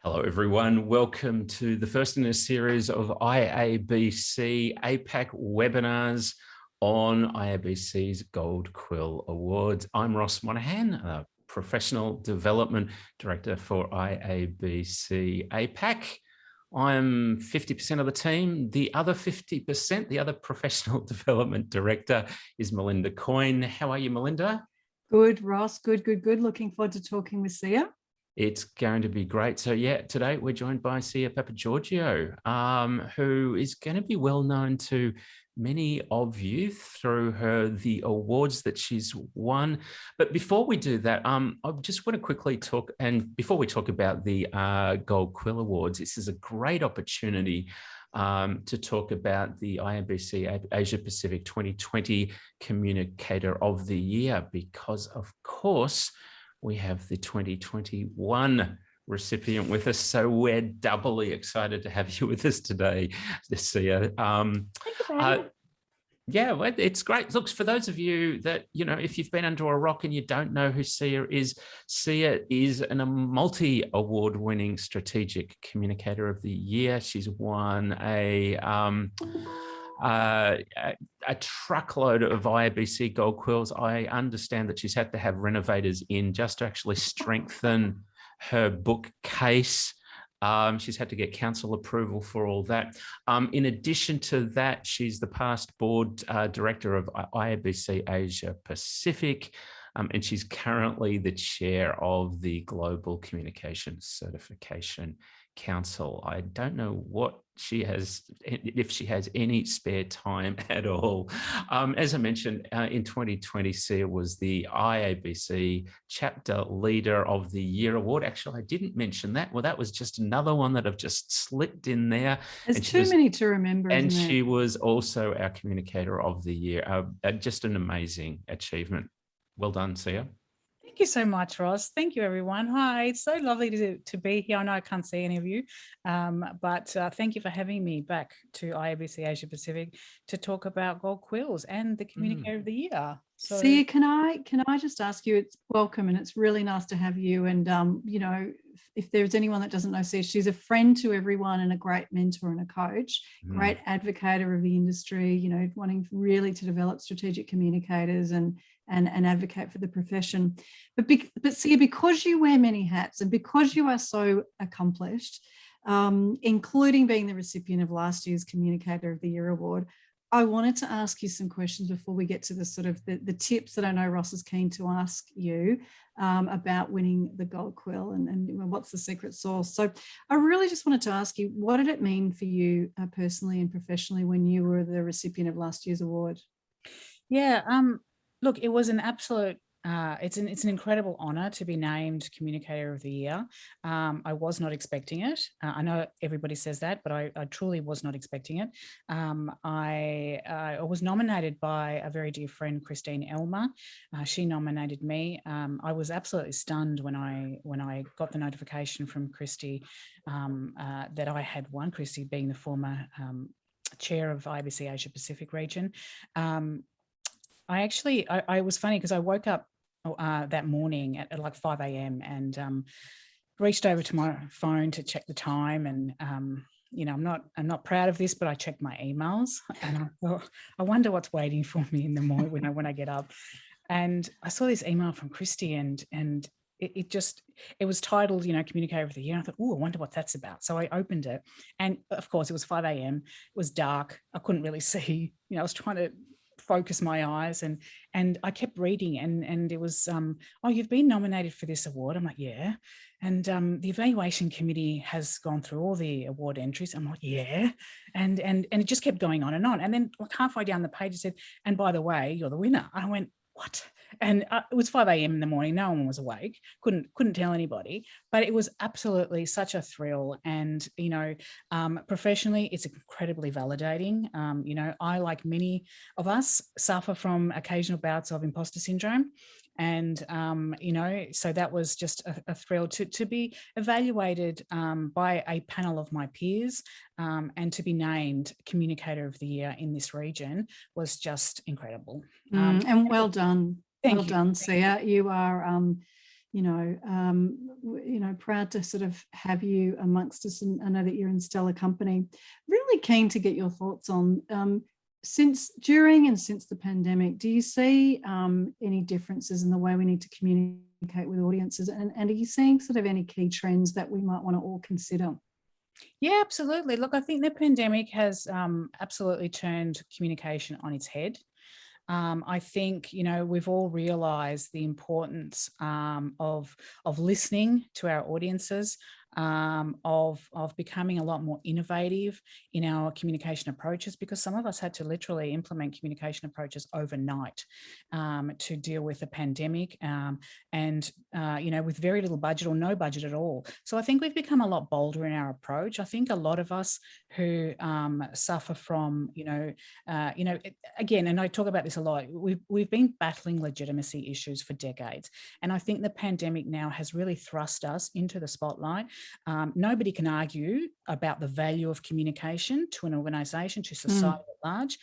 Hello, everyone. Welcome to the first in a series of IABC APAC webinars on IABC's Gold Quill Awards. I'm Ross Monaghan, Professional Development Director for IABC APAC. I'm 50% of the team. The other 50%, the other Professional Development Director is Melinda Coyne. How are you, Melinda? Good, Ross. Good. Looking forward to talking with Sia. It's going to be great. So yeah, today we're joined by Sia Papageorgiou, who is going to be well known to many of you through the awards that she's won. But before we do that, I just want to quickly talk, and before we talk about the Gold Quill Awards, this is a great opportunity to talk about the IABC Asia Pacific 2020 Communicator of the Year, because of course, we have the 2021 recipient with us. So we're doubly excited to have you with us today, Sia. Yeah, well, it's great. Look, for those of you that, if you've been under a rock and you don't know who Sia is a multi-award winning strategic communicator of the year. She's won a truckload of IABC Gold Quills. I understand that she's had to have renovators in just to actually strengthen her bookcase. She's had to get council approval for all that. In addition to that, she's the past board director of IABC Asia Pacific, and she's currently the chair of the Global Communications Certification Council. I don't know what she has, if she has any spare time at all. As I mentioned, in 2020, Sia was the IABC Chapter Leader of the Year Award. Actually, I didn't mention that. Well, that was just another one that I've just slipped in there. There's too many to remember. And she was also our Communicator of the Year. Just an amazing achievement. Well done, Sia. Thank you so much, Ross. Thank you, everyone. Hi, it's so lovely to be here. I know I can't see any of you, but thank you for having me back to IABC Asia Pacific to talk about Gold Quills and the Communicator of the Year. So, Sia, can I just ask you? It's welcome, and it's really nice to have you. And if there's anyone that doesn't know Sia, she's a friend to everyone and a great mentor and a coach, great advocator of the industry. Wanting really to develop strategic communicators and advocate for the profession. But Sia, because you wear many hats and because you are so accomplished, including being the recipient of last year's Communicator of the Year Award, I wanted to ask you some questions before we get to the sort of the tips that I know Ross is keen to ask you about winning the Gold Quill and what's the secret sauce. So I really just wanted to ask you, what did it mean for you personally and professionally when you were the recipient of last year's award? Yeah, look, it was an absolute, it's an incredible honour to be named Communicator of the Year. I was not expecting it. I know everybody says that, but I truly was not expecting it. I was nominated by a very dear friend, Christine Elmer. She nominated me. I was absolutely stunned when I got the notification from Christy that I had won, Christy being the former chair of IABC Asia Pacific region. I was funny because I woke up that morning at like 5 a.m. and reached over to my phone to check the time. And, I'm not proud of this, but I checked my emails and I thought, I wonder what's waiting for me in the morning when I get up. And I saw this email from Christy and it was titled, Communicator of the Year. And I thought, oh, I wonder what that's about. So I opened it and of course it was 5 a.m. It was dark. I couldn't really see, I was trying to focus my eyes and I kept reading and it was oh, you've been nominated for this award. I'm like, yeah. And the evaluation committee has gone through all the award entries. I'm like, yeah. And it just kept going on. And then like halfway down the page it said, and by the way, you're the winner. I went, what? And it was 5 a.m. in the morning. No one was awake. Couldn't tell anybody. But it was absolutely such a thrill. And professionally, it's incredibly validating. I, like many of us, suffer from occasional bouts of imposter syndrome. And, so that was just a thrill to be evaluated by a panel of my peers and to be named Communicator of the Year in this region was just incredible. And well done. Thank well you. done, Sia. You are, proud to sort of have you amongst us, and I know that you're in stellar company. Really keen to get your thoughts on since the pandemic. Do you see any differences in the way we need to communicate with audiences, and are you seeing sort of any key trends that we might want to all consider? Yeah, absolutely. Look, I think the pandemic has absolutely turned communication on its head. I think, we've all realised the importance of listening to our audiences, of becoming a lot more innovative in our communication approaches, because some of us had to literally implement communication approaches overnight to deal with the pandemic, and with very little budget or no budget at all. So I think we've become a lot bolder in our approach. I think a lot of us who suffer from, again, and I talk about this a lot, we've been battling legitimacy issues for decades. And I think the pandemic now has really thrust us into the spotlight. Nobody can argue about the value of communication to an organisation, to society at large.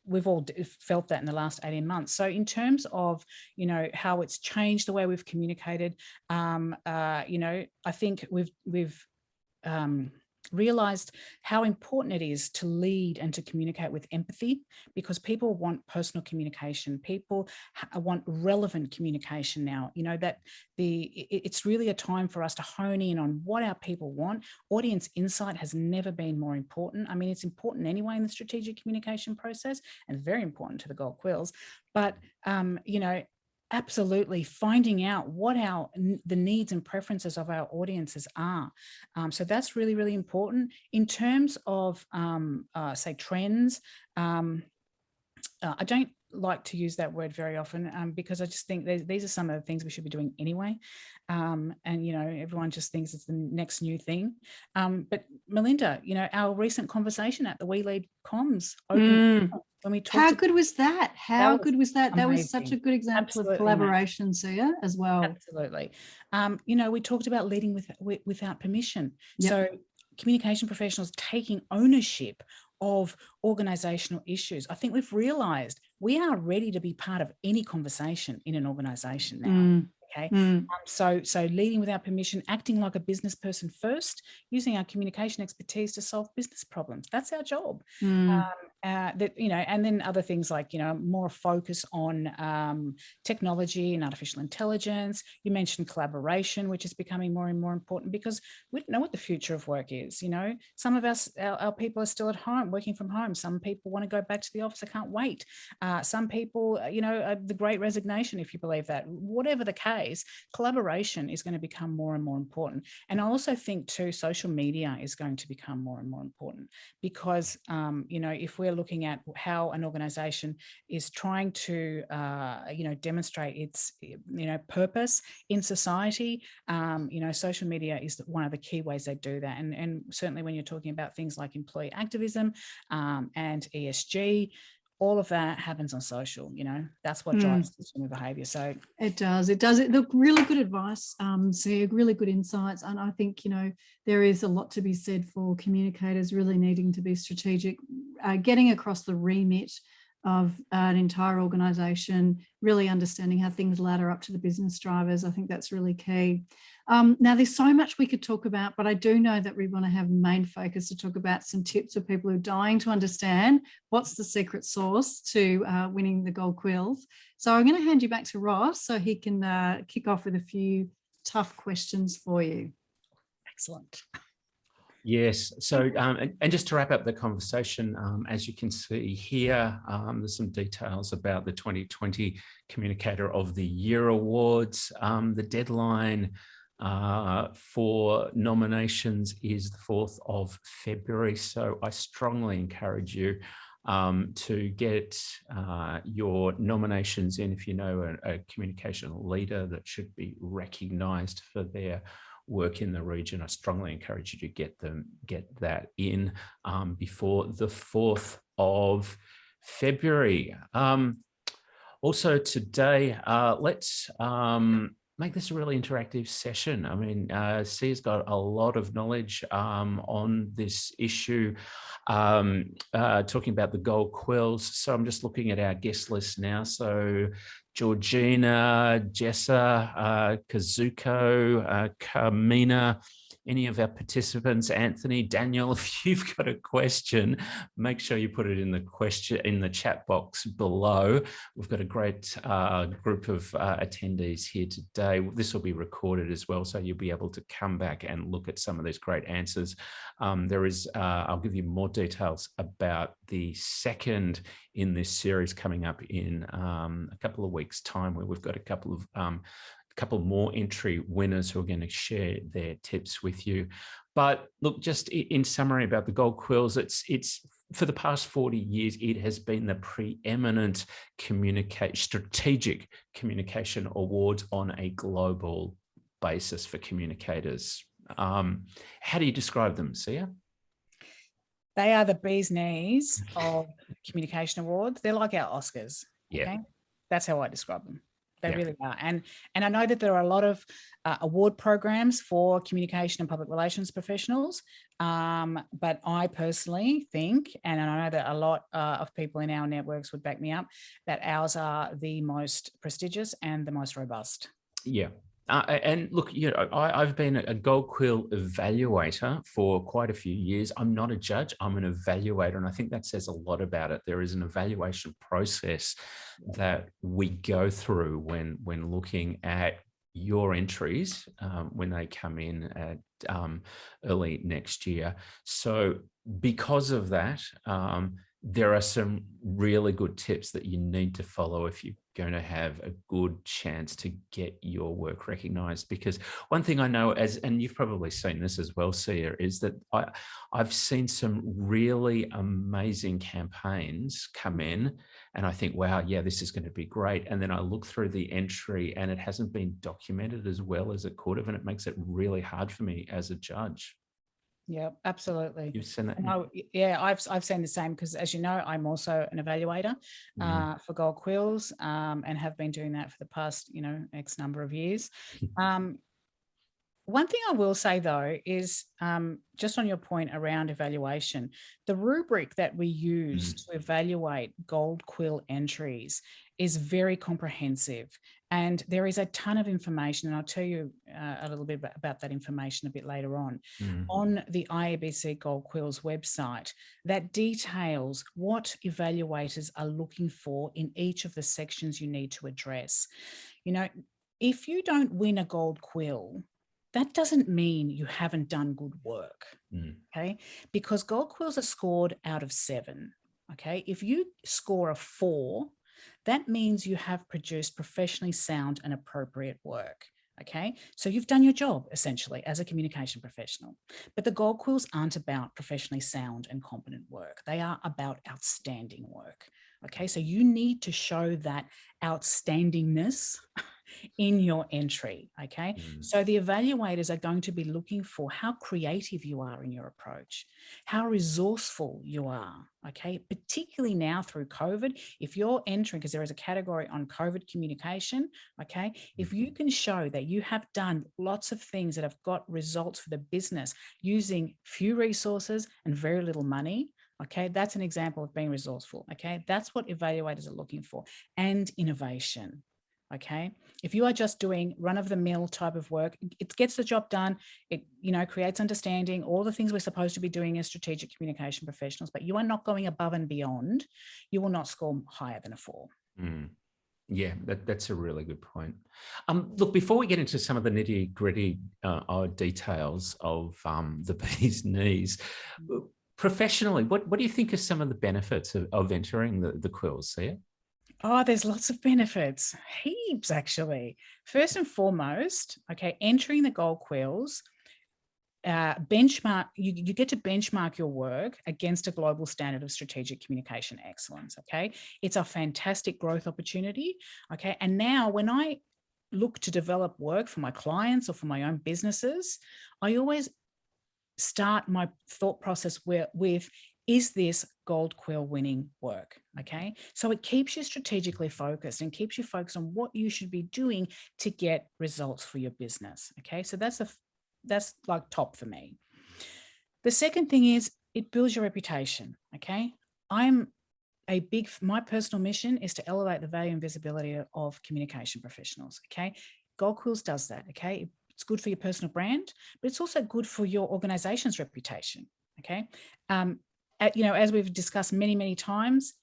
We've all felt that in the last 18 months. So in terms of, how it's changed the way we've communicated, I think we've realized how important it is to lead and to communicate with empathy, because people want personal communication. People want relevant communication now. It's really a time for us to hone in on what our people want. Audience insight has never been more important. I mean, it's important anyway in the strategic communication process, and very important to the Gold Quills. But, absolutely finding out what the needs and preferences of our audiences are. So that's really, really important. In terms of, say, trends, I don't like to use that word very often, because I just think these are some of the things we should be doing anyway. And, everyone just thinks it's the next new thing. But Melinda, our recent conversation at the We Lead Comms open when we talked. How good was that? How good was that? That was such a good example Absolutely, of collaboration, Sia, as well. Absolutely. We talked about leading without permission. Yep. So communication professionals taking ownership of organizational issues. I think we've realized we are ready to be part of any conversation in an organization now. Okay. So leading without permission, acting like a business person first, using our communication expertise to solve business problems. That's our job. And then other things like, more focus on technology and artificial intelligence. You mentioned collaboration, which is becoming more and more important, because we don't know what the future of work is. Some of us, our people are still at home, working from home. Some people want to go back to the office. I can't wait. Some people, the great resignation, if you believe that. Whatever the case, collaboration is going to become more and more important. And I also think too, social media is going to become more and more important, because, if we're looking at how an organization is trying to, demonstrate its, purpose in society, social media is one of the key ways they do that. And certainly when you're talking about things like employee activism and ESG, all of that happens on social. That's what drives consumer behaviour. So it does. Look, really good advice, Sia, really good insights. And I think, there is a lot to be said for communicators really needing to be strategic, getting across the remit of an entire organisation, really understanding how things ladder up to the business drivers. I think that's really key. Now, there's so much we could talk about, but I do know that we want to have main focus to talk about some tips for people who are dying to understand what's the secret sauce to winning the Gold Quills. So I'm going to hand you back to Ross so he can kick off with a few tough questions for you. Excellent. Yes. So, and just to wrap up the conversation, as you can see here, there's some details about the 2020 Communicator of the Year Awards. The deadline for nominations is the 4th of February. So I strongly encourage you to get your nominations in. If you know a communication leader that should be recognised for their work in the region, I strongly encourage you to get that in before the 4th of February. Also today, let's make this a really interactive session. I mean, Sia's got a lot of knowledge on this issue, talking about the Gold Quills. So I'm just looking at our guest list now. So Georgina, Jessa, Kazuko, Carmina, any of our participants, Anthony, Daniel, if you've got a question, make sure you put it in the chat box below. We've got a great group of attendees here today. This will be recorded as well, so you'll be able to come back and look at some of these great answers. I'll give you more details about the second in this series coming up in a couple of weeks' time, where we've got a couple more entry winners who are going to share their tips with you. But look, just in summary about the Gold Quills, it's for the past 40 years, it has been the preeminent strategic communication awards on a global basis for communicators. How do you describe them, Sia? They are the bee's knees of communication awards. They're like our Oscars. Yeah. Okay? That's how I describe them. They really are. And I know that there are a lot of award programs for communication and public relations professionals. But I personally think, and I know that a lot of people in our networks would back me up, that ours are the most prestigious and the most robust. Yeah. And look, I've been a Gold Quill evaluator for quite a few years. I'm not a judge, I'm an evaluator. And I think that says a lot about it. There is an evaluation process that we go through when looking at your entries when they come in at early next year. So because of that, there are some really good tips that you need to follow if you're going to have a good chance to get your work recognized. Because one thing I know, and you've probably seen this as well, Sia, is that I've seen some really amazing campaigns come in and I think, wow, yeah, this is going to be great. And then I look through the entry and it hasn't been documented as well as it could have, and it makes it really hard for me as a judge. Yeah, absolutely. You've seen that? No, yeah, I've seen the same, because as you know, I'm also an evaluator for Gold Quills, and have been doing that for the past, X number of years. One thing I will say though is just on your point around evaluation, the rubric that we use to evaluate Gold Quill entries is very comprehensive, and there is a ton of information, and I'll tell you a little bit about that information a bit later on the IABC Gold Quills website, that details what evaluators are looking for in each of the sections you need to address. If you don't win a Gold Quill, that doesn't mean you haven't done good work, okay? Because Gold Quills are scored out of 7, okay? If you score a 4, that means you have produced professionally sound and appropriate work, okay? So you've done your job, essentially, as a communication professional. But the Gold Quills aren't about professionally sound and competent work. They are about outstanding work, okay? So you need to show that outstandingness in your entry, okay? So the evaluators are going to be looking for how creative you are in your approach, how resourceful you are, okay? Particularly now through COVID, if you're entering, because there is a category on COVID communication, okay? If you can show that you have done lots of things that have got results for the business using few resources and very little money, okay, that's an example of being resourceful, okay? That's what evaluators are looking for, and innovation. Okay, if you are just doing run-of-the-mill type of work, it gets the job done. It, creates understanding, all the things we're supposed to be doing as strategic communication professionals, but you are not going above and beyond, you will not score higher than a 4. Yeah, that's a really good point. Look, before we get into some of the nitty-gritty details of the bee's knees, professionally, what do you think are some of the benefits of entering the Quills, Sia? Oh, there's lots of benefits, heaps actually. First and foremost, okay, entering the Gold Quills, benchmark, you get to benchmark your work against a global standard of strategic communication excellence, okay? It's a fantastic growth opportunity, okay? And now when I look to develop work for my clients or for my own businesses, I always start my thought process with is this Gold Quill winning work? Okay, so it keeps you strategically focused and keeps you focused on what you should be doing to get results for your business. Okay, so that's like top for me. The second thing is it builds your reputation. Okay, my personal mission is to elevate the value and visibility of communication professionals. Okay, Gold Quills does that. Okay, it's good for your personal brand, but it's also good for your organization's reputation. Okay, as we've discussed many times,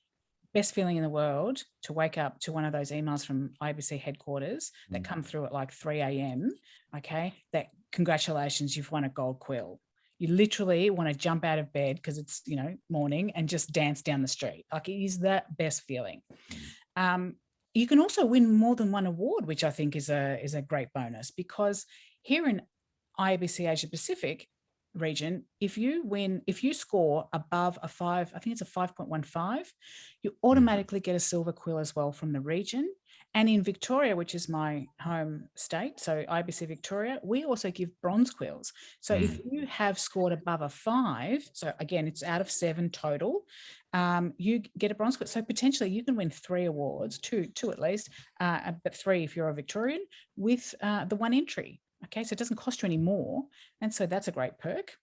best feeling in the world to wake up to one of those emails from IABC headquarters that come through at like 3 a.m. Okay, that congratulations, you've won a Gold Quill. You literally want to jump out of bed because it's, morning and just dance down the street. Like, it is that best feeling. You can also win more than one award, which I think is a great bonus, because here in IABC Asia Pacific region, if you score above a 5, I think it's a 5.15, you automatically get a silver quill as well from the region. And in Victoria, which is my home state, so IBC Victoria, we also give bronze quills. So if you have scored above a 5, so again, it's out of 7 total, you get a bronze quill. So potentially you can win 3 awards, two at least, but 3 if you're a Victorian, with the 1 entry. Okay, so it doesn't cost you any more. And so that's a great perk.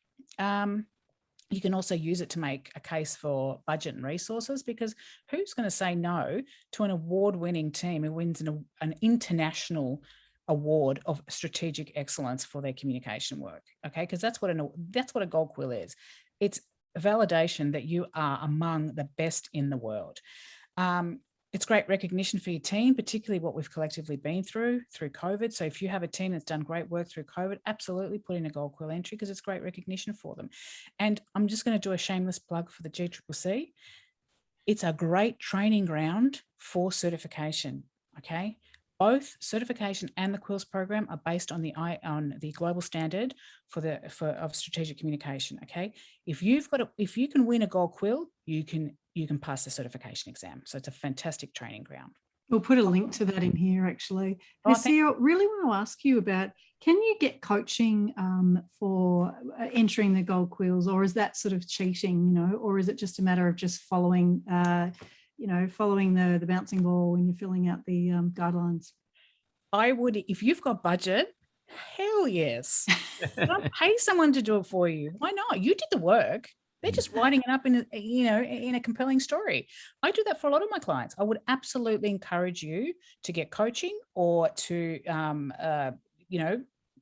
You can also use it to make a case for budget and resources, because who's going to say no to an award-winning team who wins an international award of strategic excellence for their communication work? Okay, because that's what a Gold Quill is. It's a validation that you are among the best in the world. It's great recognition for your team, particularly what we've collectively been through COVID. So if you have a team that's done great work through COVID, absolutely put in a Gold Quill entry, because it's great recognition for them. And I'm just going to do a shameless plug for the GCCC. It's a great training ground for certification. Okay, both certification and the Quills program are based on the global standard of strategic communication. Okay, if you can win a Gold Quill, you can pass the certification exam. So it's a fantastic training ground. We'll put a link to that in here, actually. Sia, I really want to ask you about, can you get coaching for entering the Gold Quills, or is that sort of cheating, or is it just a matter of just following, following the bouncing ball when you're filling out the guidelines? I would, if you've got budget, hell yes. Don't pay someone to do it for you. Why not? You did the work. They're just writing it up in a compelling story. I do that for a lot of my clients. I would absolutely encourage you to get coaching, or to,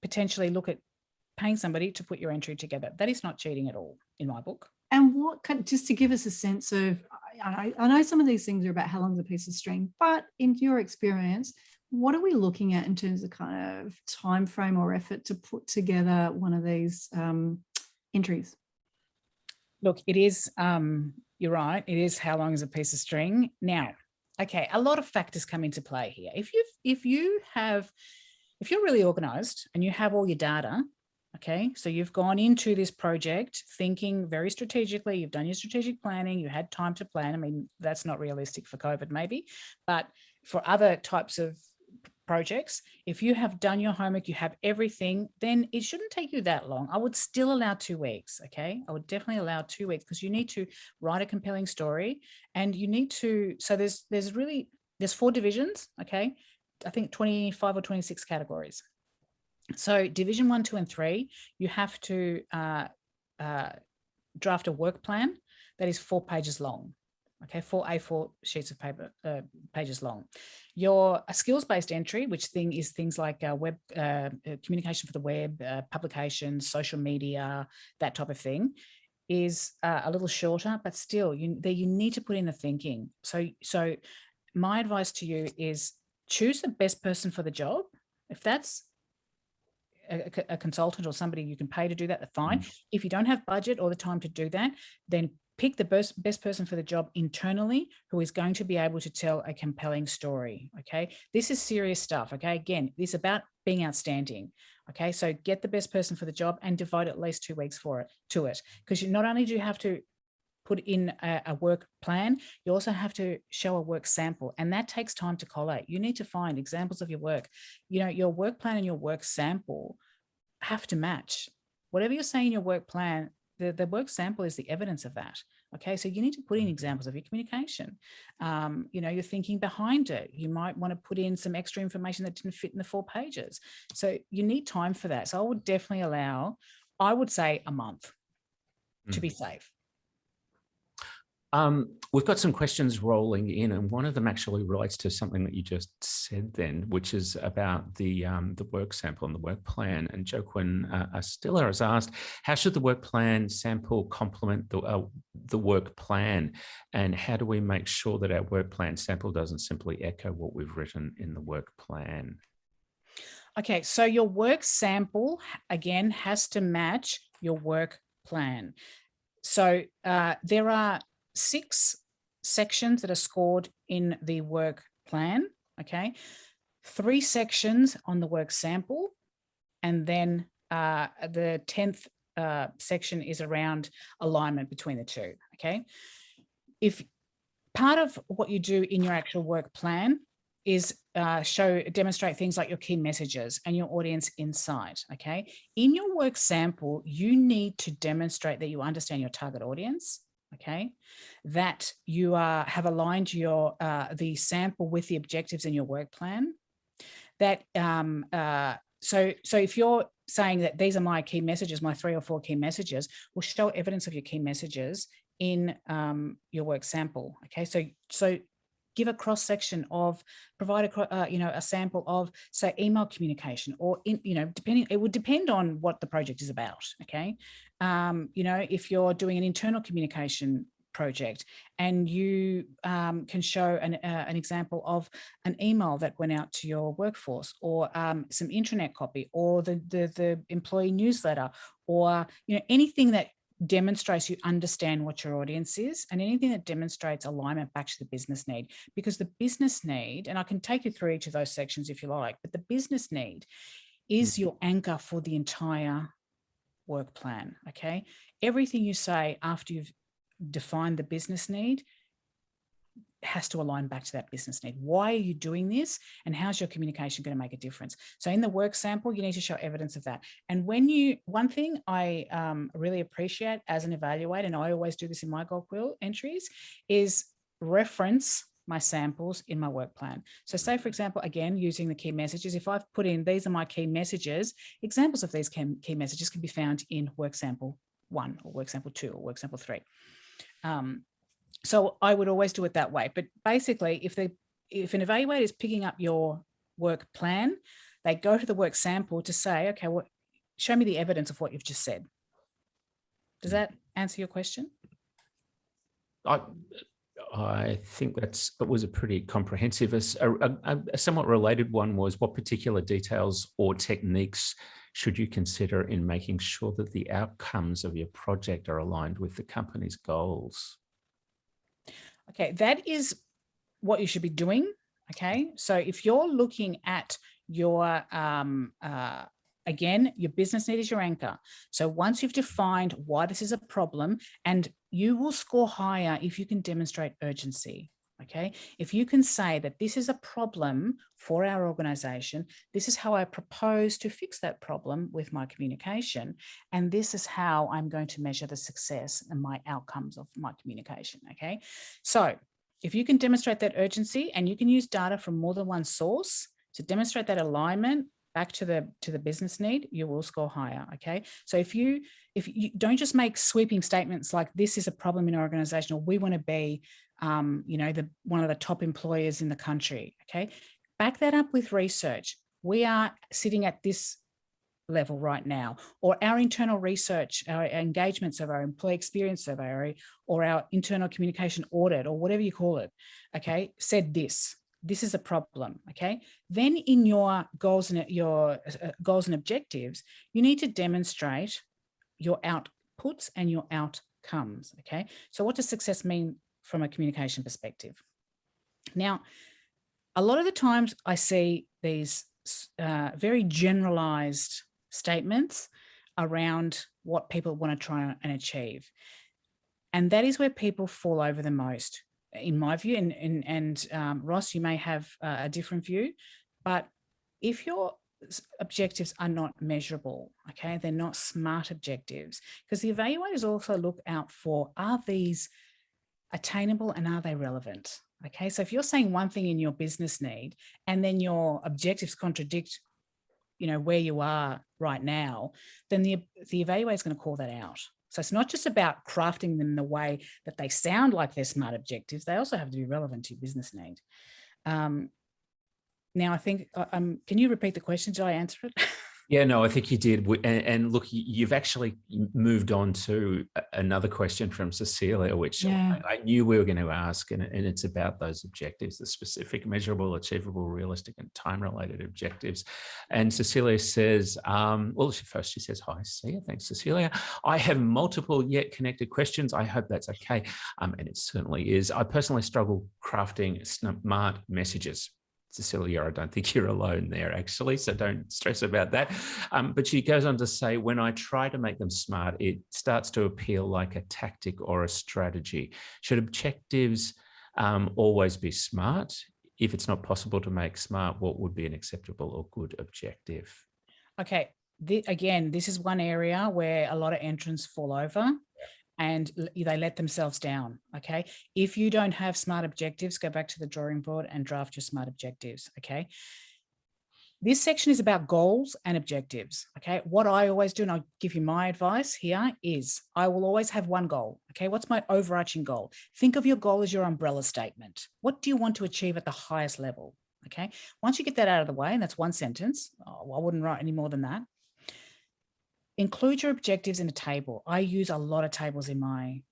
potentially look at paying somebody to put your entry together. That is not cheating at all in my book. And just to give us a sense of, I know some of these things are about how long is a piece of string, but in your experience, what are we looking at in terms of kind of time frame or effort to put together one of these entries? Look, it is, you're right, it is how long is a piece of string. Now, okay, a lot of factors come into play here. If you're really organized and you have all your data, okay, so you've gone into this project thinking very strategically, you've done your strategic planning, you had time to plan. I mean, that's not realistic for COVID maybe, but for other types of projects, if you have done your homework, you have everything, then it shouldn't take you that long. I would still allow 2 weeks. Okay, I would definitely allow 2 weeks, because you need to write a compelling story, and you need to, so there's 4 divisions. Okay, I think 25 or 26 categories. So division 1, 2, and 3, you have to draft a work plan that is 4 pages long. Okay, 4 A4 sheets of paper, pages long. Your skills-based entry, which is things like web communication for the web, publications, social media, that type of thing, is a little shorter, but still, you need to put in the thinking. So my advice to you is choose the best person for the job. If that's a consultant or somebody you can pay to do that, that's fine. If you don't have budget or the time to do that, then pick the best person for the job internally, who is going to be able to tell a compelling story. Okay, this is serious stuff. Okay, again, it's about being outstanding. Okay, so get the best person for the job and devote at least 2 weeks to it, because not only do you have to put in a work plan, you also have to show a work sample, and that takes time to collate. You need to find examples of your work. Your work plan and your work sample have to match. Whatever you're saying in your work plan, the work sample is the evidence of that. Okay, so you need to put in examples of your communication. You're thinking behind it. You might want to put in some extra information that didn't fit in the 4 pages. So you need time for that. So I would definitely allow, I would say a month to be safe. We've got some questions rolling in, and one of them actually relates to something that you just said then, which is about the work sample and the work plan. And Joaquin Astilla has asked, how should the work plan sample complement the work plan? And how do we make sure that our work plan sample doesn't simply echo what we've written in the work plan? Okay, so your work sample, again, has to match your work plan. So there are 6 sections that are scored in the work plan, okay? 3 sections on the work sample, and then the 10th section is around alignment between the 2, okay? If part of what you do in your actual work plan is demonstrate things like your key messages and your audience insight, okay? In your work sample, you need to demonstrate that you understand your target audience, okay? That you have aligned the sample with the objectives in your work plan. That so if you're saying that these are my key messages, my 3 or 4 key messages, will show evidence of your key messages in your work sample, okay? So give a cross section of, provide a sample of, say, email communication, or it would depend on what the project is about, okay? If you're doing an internal communication project and you can show an example of an email that went out to your workforce, or some intranet copy, or the employee newsletter, or anything that demonstrates you understand what your audience is, and anything that demonstrates alignment back to the business need. Because the business need, and I can take you through each of those sections if you like, but the business need is your anchor for the entire work plan, okay? Everything you say after you've defined the business need has to align back to that business need. Why are you doing this, and how's your communication going to make a difference? So in the work sample, you need to show evidence of that. And one thing I really appreciate as an evaluator, and I always do this in my Gold Quill entries, is reference my samples in my work plan. So say, for example, again, using the key messages, if I've put in, these are my key messages, examples of these key messages can be found in work sample 1 or work sample 2 or work sample 3. So I would always do it that way. But basically, if an evaluator is picking up your work plan, they go to the work sample to say, okay, show me the evidence of what you've just said. Does that answer your question? I think that was a pretty comprehensive. A somewhat related one was, what particular details or techniques should you consider in making sure that the outcomes of your project are aligned with the company's goals? Okay, that is what you should be doing, okay? So if you're looking at your, again, your business need is your anchor. So once you've defined why this is a problem, and you will score higher if you can demonstrate urgency, okay? If you can say that this is a problem for our organization, this is how I propose to fix that problem with my communication, and this is how I'm going to measure the success and my outcomes of my communication, okay? So if you can demonstrate that urgency, and you can use data from more than one source to demonstrate that alignment back to the business need, you will score higher, okay? So if you don't just make sweeping statements like, this is a problem in our organization, or we want to be one of the top employers in the country, okay? Back that up with research. We are sitting at this level right now, or our internal research, our engagement survey, our employee experience survey, or our internal communication audit, or whatever you call it, okay, said this is a problem, okay? Then in your goals and objectives, you need to demonstrate your outputs and your outcomes, okay? So what does success mean from a communication perspective? Now, a lot of the times I see these very generalized statements around what people want to try and achieve. And that is where people fall over the most, in my view. And Ross, you may have a different view, but if you're objectives are not measurable, okay? They're not SMART objectives, because the evaluators also look out for, are these attainable and are they relevant? Okay, so if you're saying one thing in your business need and then your objectives contradict, where you are right now, then the evaluator is going to call that out. So it's not just about crafting them in the way that they sound like they're SMART objectives. They also have to be relevant to your business need. Now, I think, can you repeat the question? Did I answer it? Yeah, no, I think you did. And look, you've actually moved on to another question from Cecilia, which I knew we were going to ask, and it's about those objectives, the specific, measurable, achievable, realistic, and time-related objectives. And Cecilia says, she says, hi, Sia. Thanks, Cecilia. I have multiple yet connected questions. I hope that's okay. And it certainly is. I personally struggle crafting SMART messages. Cecilia, I don't think you're alone there, actually, so don't stress about that. But she goes on to say, when I try to make them SMART, it starts to appeal like a tactic or a strategy. Should objectives always be SMART? If it's not possible to make SMART, what would be an acceptable or good objective? Okay, again, this is one area where a lot of entrants fall over. And they let themselves down, okay? If you don't have SMART objectives, go back to the drawing board and draft your SMART objectives, okay? This section is about goals and objectives, okay? What I always do, and I'll give you my advice here, is I will always have one goal, okay? What's my overarching goal? Think of your goal as your umbrella statement. What do you want to achieve at the highest level, okay? Once you get that out of the way, and that's one sentence, I wouldn't write any more than that. Include your objectives in a table. I use a lot of tables in my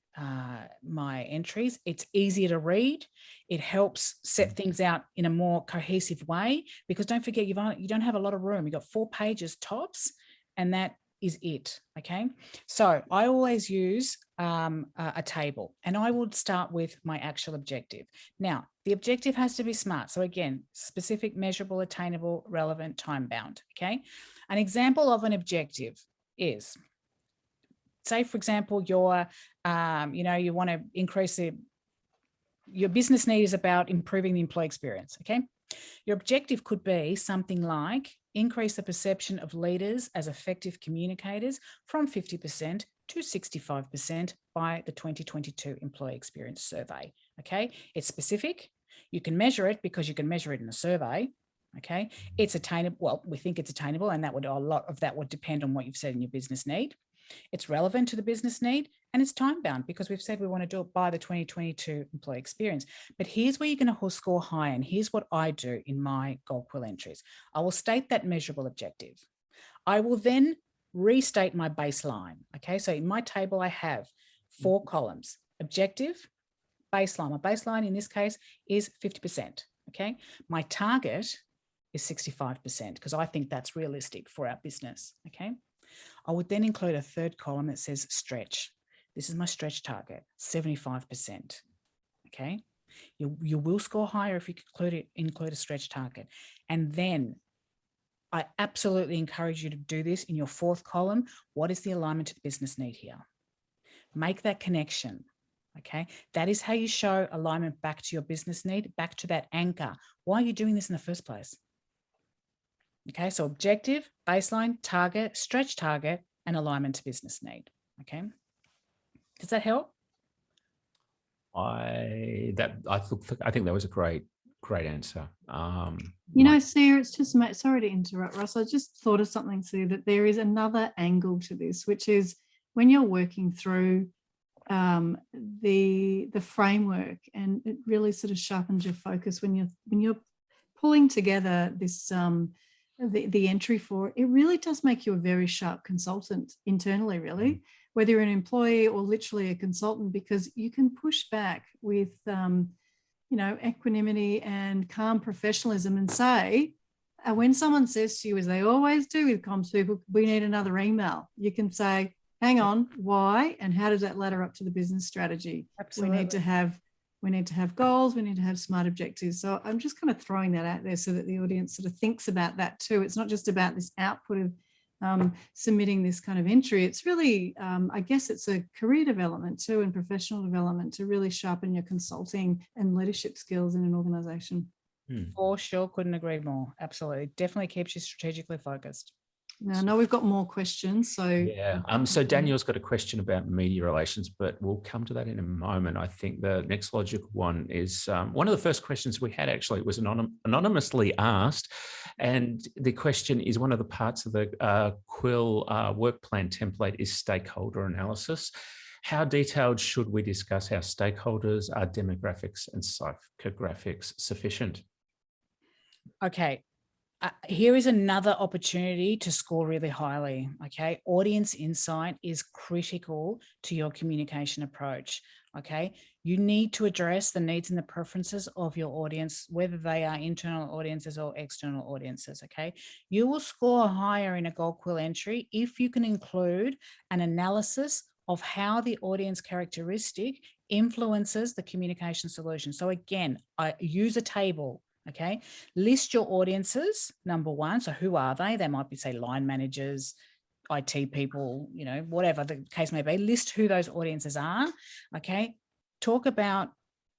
entries. It's easier to read. It helps set things out in a more cohesive way, because don't forget, you don't have a lot of room. You've got 4 pages tops, and that is it, okay? So I always use a table, and I would start with my actual objective. Now, the objective has to be SMART. So again, specific, measurable, attainable, relevant, time-bound, okay? An example of an objective is, say, for example, you want to increase your business need is about improving the employee experience, okay? Your objective could be something like increase the perception of leaders as effective communicators from 50% to 65% by the 2022 Employee Experience Survey, okay? It's specific. You can measure it because you can measure it in a survey. Okay, it's attainable. Well, we think it's attainable, and a lot of that would depend on what you've said in your business need. It's relevant to the business need, and it's time bound because we've said we want to do it by the 2022 employee experience. But here's where you're going to score high, and here's what I do in my Gold Quill entries. I will state that measurable objective. I will then restate my baseline. Okay, so in my table I have 4 columns: objective, baseline. My baseline in this case is 50%. Okay, my target is 65%, because I think that's realistic for our business, okay? I would then include a 3rd column that says stretch. This is my stretch target, 75%, okay? You will score higher if you include a stretch target. And then I absolutely encourage you to do this in your 4th column. What is the alignment to the business need here? Make that connection. Okay, that is how you show alignment back to your business need, back to that anchor. Why are you doing this in the first place? Okay, so objective, baseline, target, stretch target, and alignment to business need. Okay, does that help? I think that was a great answer. Sia, it's just, sorry to interrupt, Ross. I just thought of something, Sia, that there is another angle to this, which is when you're working through the framework, and it really sort of sharpens your focus when you're pulling together this the entry for it. It really does make you a very sharp consultant internally, really, whether you're an employee or literally a consultant, because you can push back with equanimity and calm professionalism and say, when someone says to you, as they always do with comms people, we need another email, you can say, hang on, why? And how does that ladder up to the business strategy? Absolutely. We need to have goals. We need to have SMART objectives. So I'm just kind of throwing that out there so that the audience sort of thinks about that too. It's not just about this output of submitting this kind of entry. It's really, I guess it's a career development too, and professional development to really sharpen your consulting and leadership skills in an organisation. For sure. Couldn't agree more. Absolutely. Definitely keeps you strategically focused. Now, I know we've got more questions. So yeah. So Daniel's got a question about media relations, but we'll come to that in a moment. I think the next logical one is one of the first questions we had actually was anonymously asked. And the question is, one of the parts of the Quill work plan template is stakeholder analysis. How detailed should we discuss our stakeholders? Are demographics and psychographics sufficient? Okay. Here is another opportunity to score really highly. Okay. Audience insight is critical to your communication approach. Okay. You need to address the needs and the preferences of your audience, whether they are internal audiences or external audiences. Okay. You will score higher in a Gold Quill entry if you can include an analysis of how the audience characteristic influences the communication solution. So again, I use a table. Okay, list your audiences, number one. So who are they? They might be, say, line managers, IT people, you know, whatever the case may be. List who those audiences are. Okay, talk about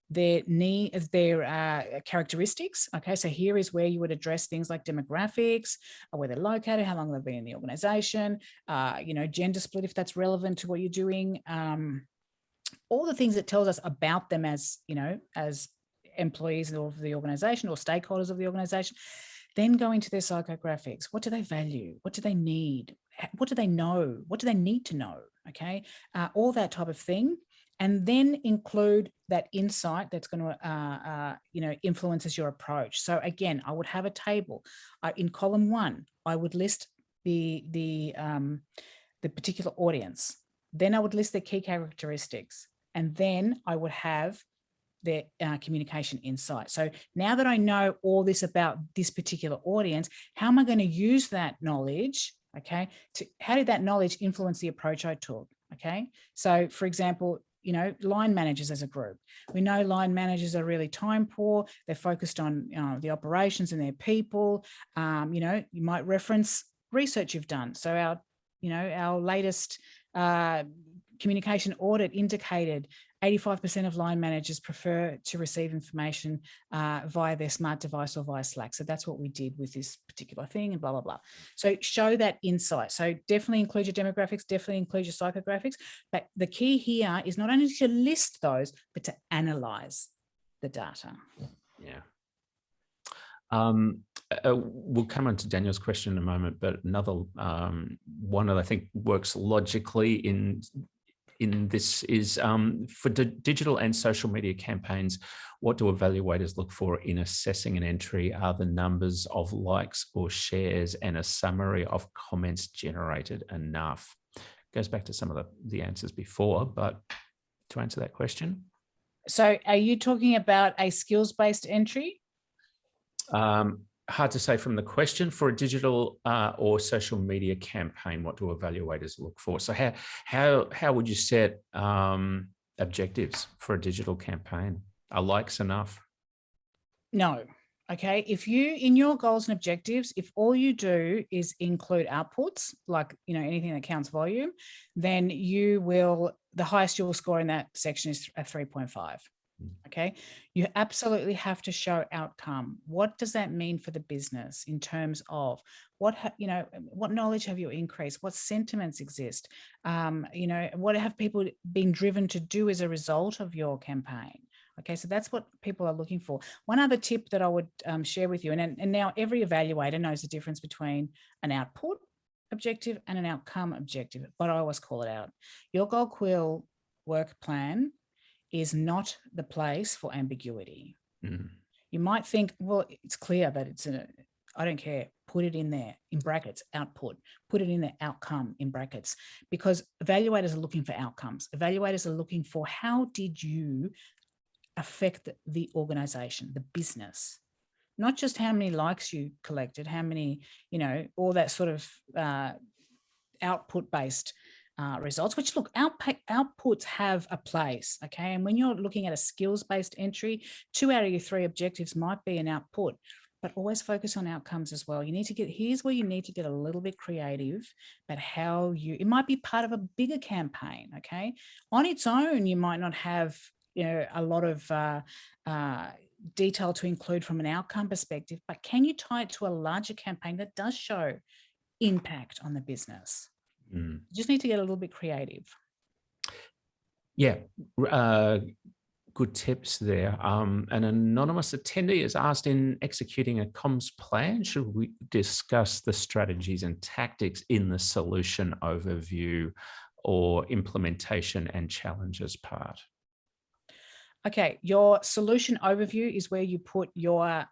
their needs, their characteristics. Okay, so here is where you would address things like demographics, where they're located, how long they've been in the organization, you know, gender split if that's relevant to what you're doing. All the things that tells us about them as, you know, as employees of the organization or stakeholders of the organization. Then go into their psychographics. What do they value? What do they need? What do they know? What do they need to know? Okay, all that type of thing. And then include that insight that's going to, you know, influences your approach. So again, I would have a table. In column 1, I would list the particular audience. Then I would list their key characteristics. And then I would have their communication insight. So now that I know all this about this particular audience, how am I going to use that knowledge? Okay, how did that knowledge influence the approach I took? Okay, so for example, you know, line managers as a group. We know line managers are really time poor. They're focused on the operations and their people. You know, you might reference research you've done. So our latest communication audit indicated 85% of line managers prefer to receive information via their smart device or via Slack. So that's what we did with this particular thing and blah, blah, blah. So show that insight. So definitely include your demographics, definitely include your psychographics. But the key here is not only to list those, but to analyze the data. Yeah. We'll come on to Daniel's question in a moment, but another one that I think works logically in this is for digital and social media campaigns, what do evaluators look for in assessing an entry? Are the numbers of likes or shares and a summary of comments generated enough? Goes back to some of the answers before, but to answer that question. So are you talking about a skills-based entry? Hard to say from the question. For a digital or social media campaign, what do evaluators look for? So how would you set objectives for a digital campaign? Are likes enough? No. Okay. If you, in your goals and objectives, if all you do is include outputs, like, you know, anything that counts volume, then you will, the highest you'll score in that section is a 3.5. Okay, you absolutely have to show outcome. What does that mean for the business in terms of what knowledge have you increased? What sentiments exist? You know, what have people been driven to do as a result of your campaign? Okay, so that's what people are looking for. One other tip that I would share with you, and now every evaluator knows the difference between an output objective and an outcome objective, but I always call it out. Your Gold Quill work plan is not the place for ambiguity. Mm-hmm. You might think, well, it's clear that it's I don't care, put it in there in brackets, output, put it in there, outcome in brackets, because evaluators are looking for outcomes. Evaluators are looking for how did you affect the organization, the business, not just how many likes you collected, how many, you know, all that sort of output-based results, which look, outputs have a place, okay? And when you're looking at a skills-based entry, 2 out of your 3 objectives might be an output, but always focus on outcomes as well. You need to here's where you need to get a little bit creative about how it might be part of a bigger campaign, okay? On its own, you might not have, you know, a lot of, detail to include from an outcome perspective, but can you tie it to a larger campaign that does show impact on the business? You just need to get a little bit creative. Yeah, good tips there. An anonymous attendee is asked, in executing a comms plan, should we discuss the strategies and tactics in the solution overview or implementation and challenges part? Okay, your solution overview is where you put your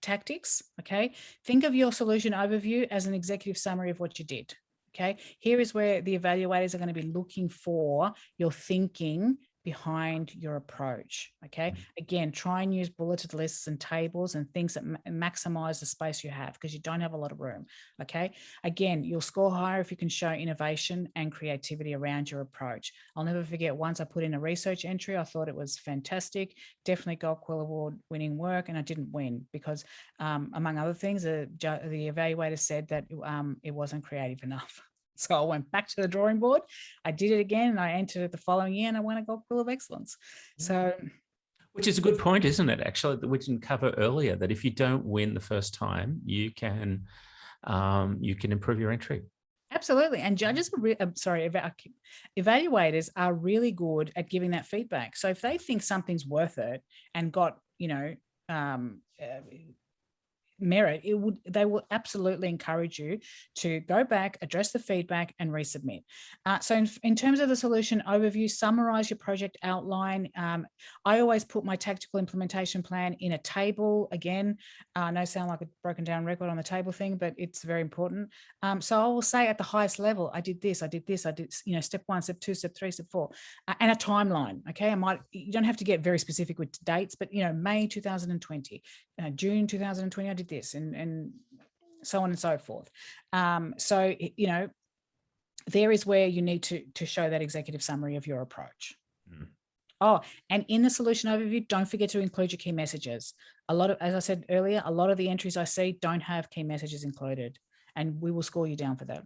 tactics. Okay, think of your solution overview as an executive summary of what you did. Okay, here is where the evaluators are going to be looking for your thinking behind your approach. Okay, again, try and use bulleted lists and tables and things that maximize the space you have, because you don't have a lot of room. Okay, again, you'll score higher if you can show innovation and creativity around your approach. I'll never forget, once I put in a research entry, I thought it was fantastic, definitely Gold Quill Award winning work, and I didn't win because among other things, the evaluator said that it wasn't creative enough. So I went back to the drawing board. I did it again, and I entered it the following year, and I won a Gold Quill of Excellence. So, which is a good point, isn't it? Actually, that we didn't cover earlier, that if you don't win the first time, you can improve your entry. Absolutely, and judges evaluators are really good at giving that feedback. So if they think something's worth it and got merit, they will absolutely encourage you to go back, address the feedback, and resubmit. So in terms of the solution overview, summarize your project outline. I always put my tactical implementation plan in a table. Again, I know I sound like a broken down record on the table thing, but it's very important. So I will say at the highest level, I did this, I did step 1, step 2, step 3, step 4, and a timeline. Okay, you don't have to get very specific with dates, but May 2020, June 2020, I did this, and so on and so forth. So there is where you need to show that executive summary of your approach. Oh, and in the solution overview, don't forget to include your key messages. As I said earlier, a lot of the entries I see don't have key messages included, and we will score you down for that.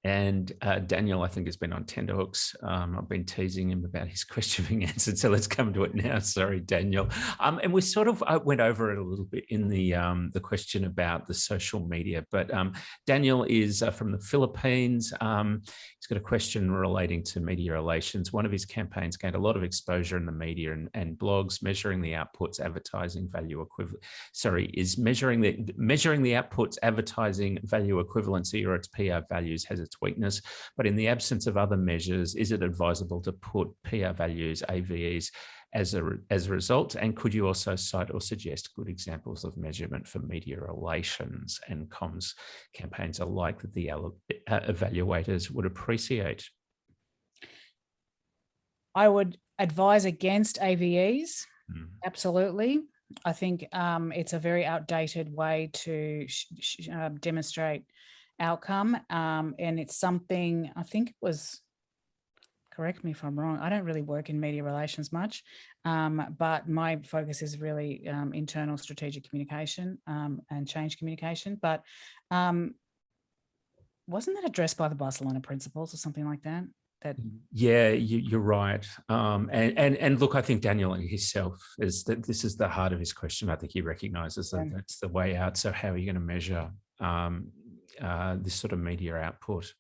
And Daniel, I think, has been on tenterhooks. I've been teasing him about his question being answered, so let's come to it now. Sorry, Daniel. And we sort of went over it a little bit in the question about the social media. But Daniel is from the Philippines. He's got a question relating to media relations. One of his campaigns gained a lot of exposure in the media and blogs, measuring the outputs, advertising value equivalent. Is measuring the outputs, advertising value equivalency, or its PR values has its weakness, but in the absence of other measures, is it advisable to put PR values, AVEs, as a result? And could you also cite or suggest good examples of measurement for media relations and comms campaigns alike that the evaluators would appreciate? I would advise against AVEs. Absolutely. I think it's a very outdated way to demonstrate outcome, and it's something, I think it was, correct me if I'm wrong, I don't really work in media relations much, but my focus is really internal strategic communication and change communication. But wasn't that addressed by the Barcelona principles or something like that? Yeah, you're right. And look, I think Daniel and himself is that this is the heart of his question. I think he recognises that that's the way out. So how are you going to measure this sort of media output?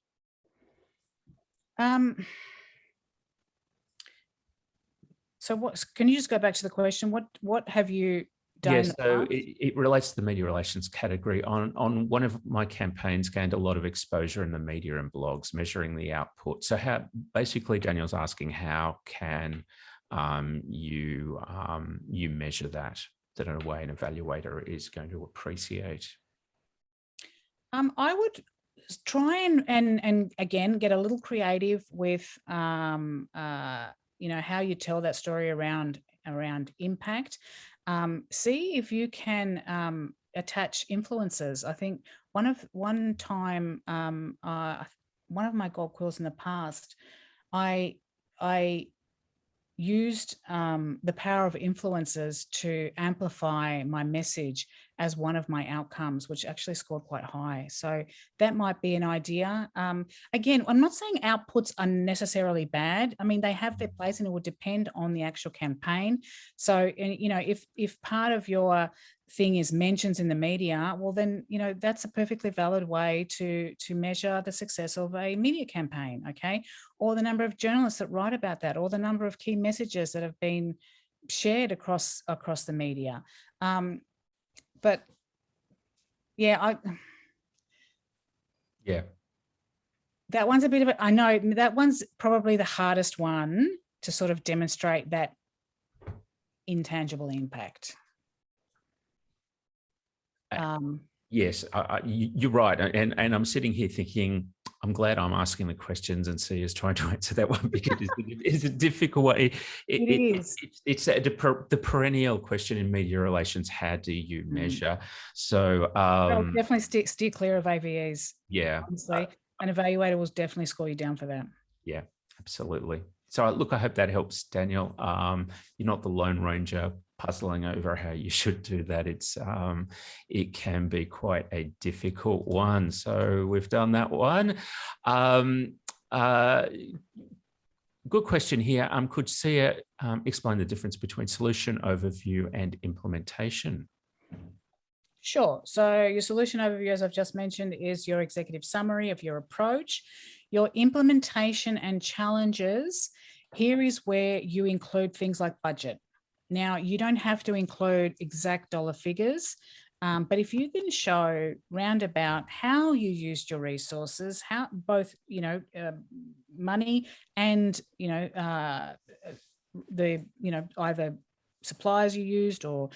So can you just go back to the question? What have you done? Yes, so it relates to the media relations category. On one of my campaigns, gained a lot of exposure in the media and blogs, measuring the output. So how, basically, Daniel's asking, how can you measure that in a way an evaluator is going to appreciate? I would try and again get a little creative with how you tell that story around impact. See if you can attach influencers. I think one of my Gold Quills in the past, I used the power of influencers to amplify my message as one of my outcomes, which actually scored quite high. So that might be an idea. Again, I'm not saying outputs are necessarily bad. I mean, they have their place and it will depend on the actual campaign. So, you know, if part of your thing is mentions in the media, well then, you know, that's a perfectly valid way to measure the success of a media campaign, okay? Or the number of journalists that write about that, or the number of key messages that have been shared across the media. But yeah, that one's a bit of a, I know that one's probably the hardest one to sort of demonstrate that intangible impact. Yes, you're right. And I'm sitting here thinking, I'm glad I'm asking the questions and Sia's trying to answer that one, because it's a difficult one. It is. It's the perennial question in media relations. How do you measure? So definitely steer clear of AVEs. Yeah. Honestly, an evaluator will definitely score you down for that. Yeah, absolutely. So look, I hope that helps, Daniel. You're not the Lone Ranger puzzling over how you should do that. It can be quite a difficult one. So we've done that one. Good question here. Could Sia explain the difference between solution overview and implementation? Sure. So your solution overview, as I've just mentioned, is your executive summary of your approach. Your implementation and challenges, here is where you include things like budget. Now, you don't have to include exact dollar figures, but if you can show roundabout how you used your resources, how both, you know, money and, you know, either suppliers you used or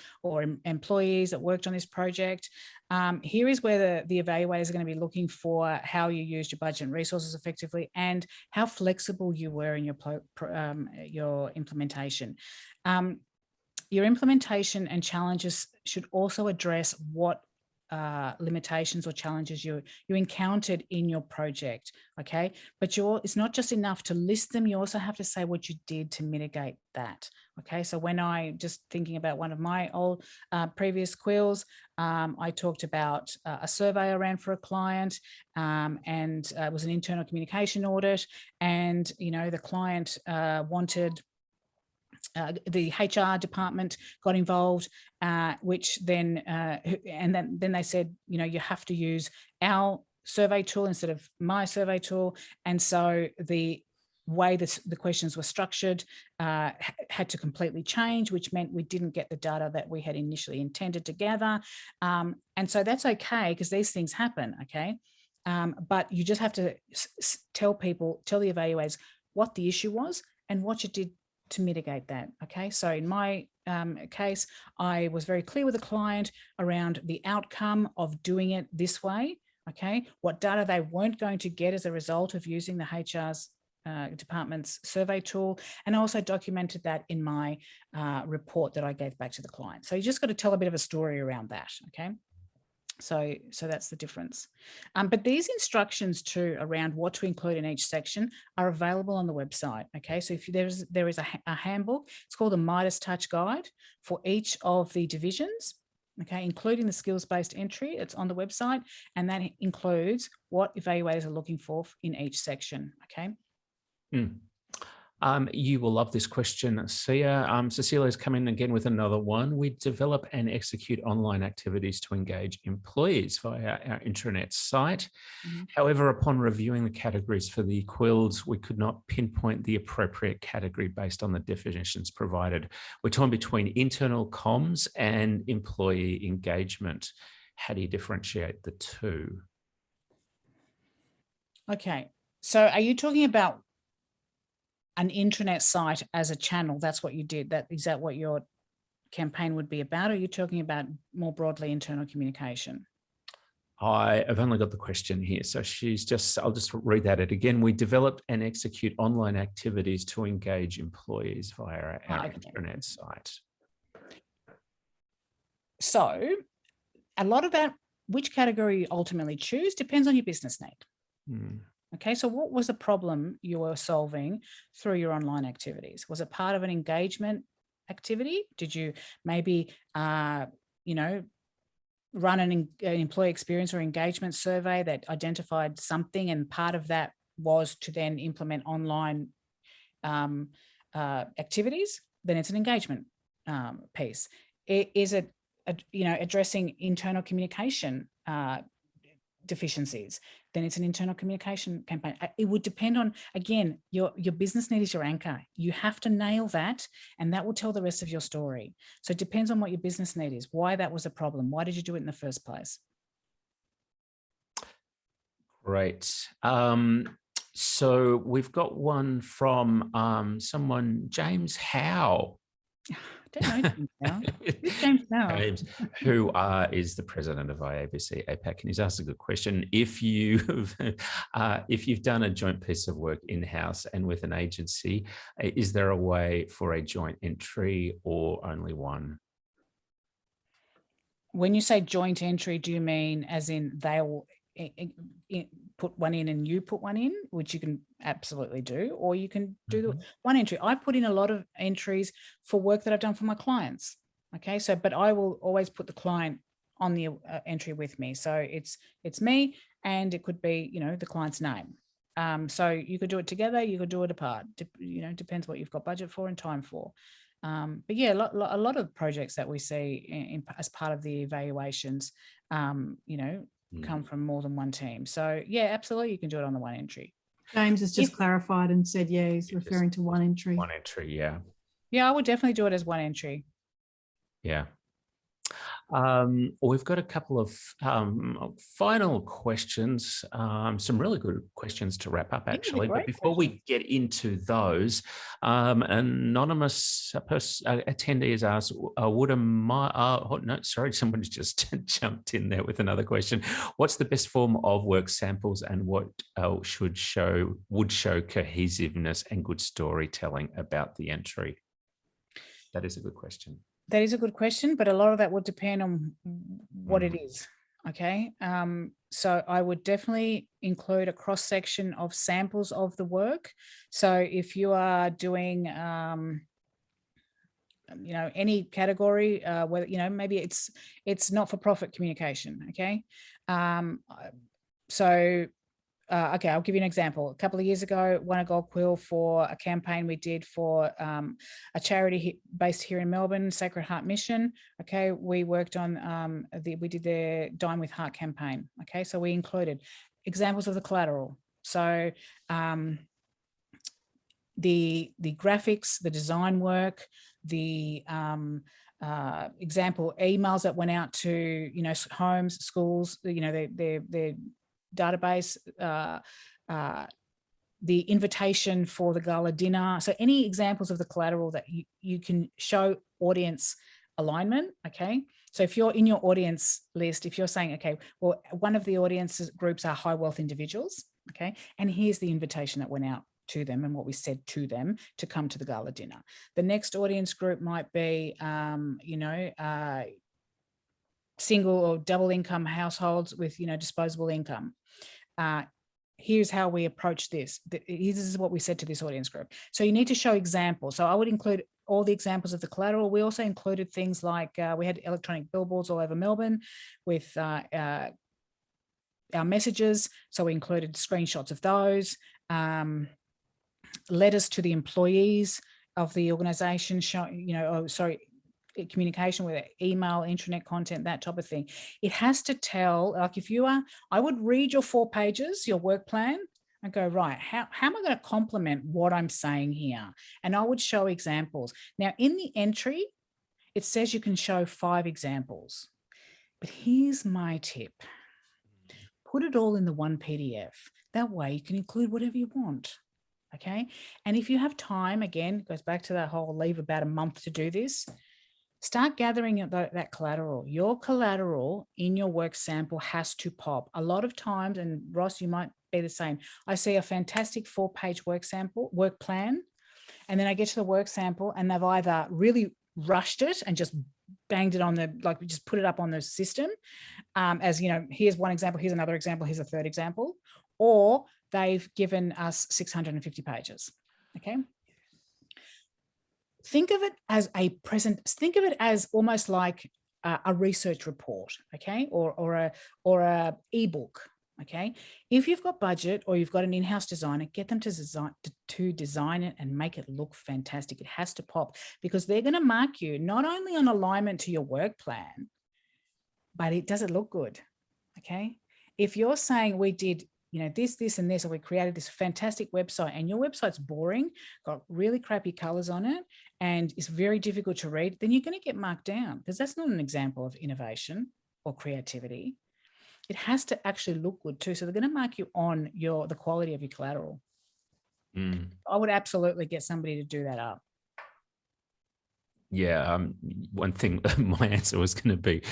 employees that worked on this project. Here is where the evaluators are going to be looking for how you used your budget and resources effectively and how flexible you were in your implementation. Your implementation and challenges should also address what limitations or challenges you encountered in your project, okay? But it's not just enough to list them, you also have to say what you did to mitigate that, okay? So when just thinking about one of my old previous Quills, I talked about a survey I ran for a client, and it was an internal communication audit, and, you know, the client wanted the HR department got involved, which then, and then they said, you know, you have to use our survey tool instead of my survey tool. And so the way the questions were structured had to completely change, which meant we didn't get the data that we had initially intended to gather. And so that's okay, because these things happen, okay? But you just have to tell the evaluators what the issue was and what you did to mitigate that, okay? So in my case, I was very clear with the client around the outcome of doing it this way, okay? What data they weren't going to get as a result of using the HR's department's survey tool, and I also documented that in my report that I gave back to the client. So you just got to tell a bit of a story around that, okay? So that's the difference. But these instructions too around what to include in each section are available on the website. Okay, so if there is a handbook, it's called a Midas Touch Guide for each of the divisions. Okay, including the skills-based entry. It's on the website, and that includes what evaluators are looking for in each section. Okay. You will love this question, Sia. Cecilia's come in again with another one. We develop and execute online activities to engage employees via our intranet site. However, upon reviewing the categories for the Quills, we could not pinpoint the appropriate category based on the definitions provided. We're torn between internal comms and employee engagement. How do you differentiate the two? Okay, so are you talking about an intranet site as a channel? That's what you did. Is that what your campaign would be about? Or are you talking about more broadly internal communication? I've only got the question here. So I'll just read that again. We developed and execute online activities to engage employees via our intranet site. So a lot about which category you ultimately choose depends on your business need. Okay, so what was the problem you were solving through your online activities? Was it part of an engagement activity? Did you maybe, you know, run an employee experience or engagement survey that identified something, and part of that was to then implement online activities? Then it's an engagement piece. Is it, you know, addressing internal communication deficiencies? Then it's an internal communication campaign. It would depend on, again, your business need is your anchor. You have to nail that, and that will tell the rest of your story. So it depends on what your business need is, why that was a problem. Why did you do it in the first place? Great. So we've got one from someone, James Howe. I don't know James Howe. Who's James Howe? James, who is the president of IABC APAC, and he's asked a good question. If you've done a joint piece of work in-house and with an agency, is there a way for a joint entry or only one? When you say joint entry, do you mean as in they will put one in and you put one in, which you can absolutely do, or you can do the one entry? I put in a lot of entries for work that I've done for my clients. Okay, so but I will always put the client on the entry with me. So it's me, and it could be, you know, the client's name. So you could do it together, you could do it apart. You know, depends what you've got budget for and time for. But yeah, a lot of projects that we see as part of the evaluations, you know, come from more than one team. So yeah, absolutely, you can do it on the one entry. James has just clarified and said, yeah, he's referring to one entry. One entry, yeah. Yeah, I would definitely do it as one entry. Yeah. We've got a couple of final questions, some really good questions to wrap up, actually. But before we get into those, anonymous attendee has asked, somebody's just jumped in there with another question. What's the best form of work samples, and what would show cohesiveness and good storytelling about the entry? That is a good question. That is a good question, but a lot of that would depend on what it is. Okay. So I would definitely include a cross section of samples of the work. So if you are doing, you know, any category, whether, you know, maybe it's not-for-profit communication. Okay. Okay, I'll give you an example. A couple of years ago, won a Gold Quill for a campaign we did for a charity based here in Melbourne, Sacred Heart Mission. Okay, we worked on we did their Dine with Heart campaign. Okay, so we included examples of the collateral. So the graphics, the design work, the example emails that went out to, you know, homes, schools, you know, their database, the invitation for the gala dinner. So any examples of the collateral that you can show audience alignment. Okay. So if you're in your audience list, if you're saying, okay, well, one of the audience groups are high wealth individuals. Okay. And here's the invitation that went out to them and what we said to them to come to the gala dinner. The next audience group might be, you know, single or double income households with, you know, disposable income. Here's how we approach this. This is what we said to this audience group. So you need to show examples. So I would include all the examples of the collateral. We also included things like we had electronic billboards all over Melbourne with our messages. So we included screenshots of those, letters to the employees of the organization, you know, communication with email, intranet content, that type of thing. It has to tell, like if you are, I would read your 4 pages, your work plan, and go, right, how am I going to complement what I'm saying here? And I would show examples. Now in the entry, it says you can show 5 examples, but here's my tip. Put it all in the one PDF. That way you can include whatever you want. Okay. And if you have time, again, it goes back to that whole leave about a month to do this. Start gathering that collateral. Your collateral in your work sample has to pop. A lot of times, and Ross, you might be the same, I see a fantastic 4-page work plan, and then I get to the work sample and they've either really rushed it and just banged it on just put it up on the system as, you know, here's one example, here's another example, here's a third example, or they've given us 650 pages. Okay. Think of it as think of it as almost like a research report, okay, or a ebook. Okay, if you've got budget or you've got an in-house designer, get them to design it and make it look fantastic. It has to pop, because they're going to mark you not only on alignment to your work plan, but does it look good? Okay, if you're saying we did, you know, this and this, or we created this fantastic website, and your website's boring, got really crappy colors on it, and it's very difficult to read, then you're going to get marked down, because that's not an example of innovation or creativity. It has to actually look good too. So they're going to mark you on the quality of your collateral. I would absolutely get somebody to do that up. Yeah. One thing, my answer was going to be,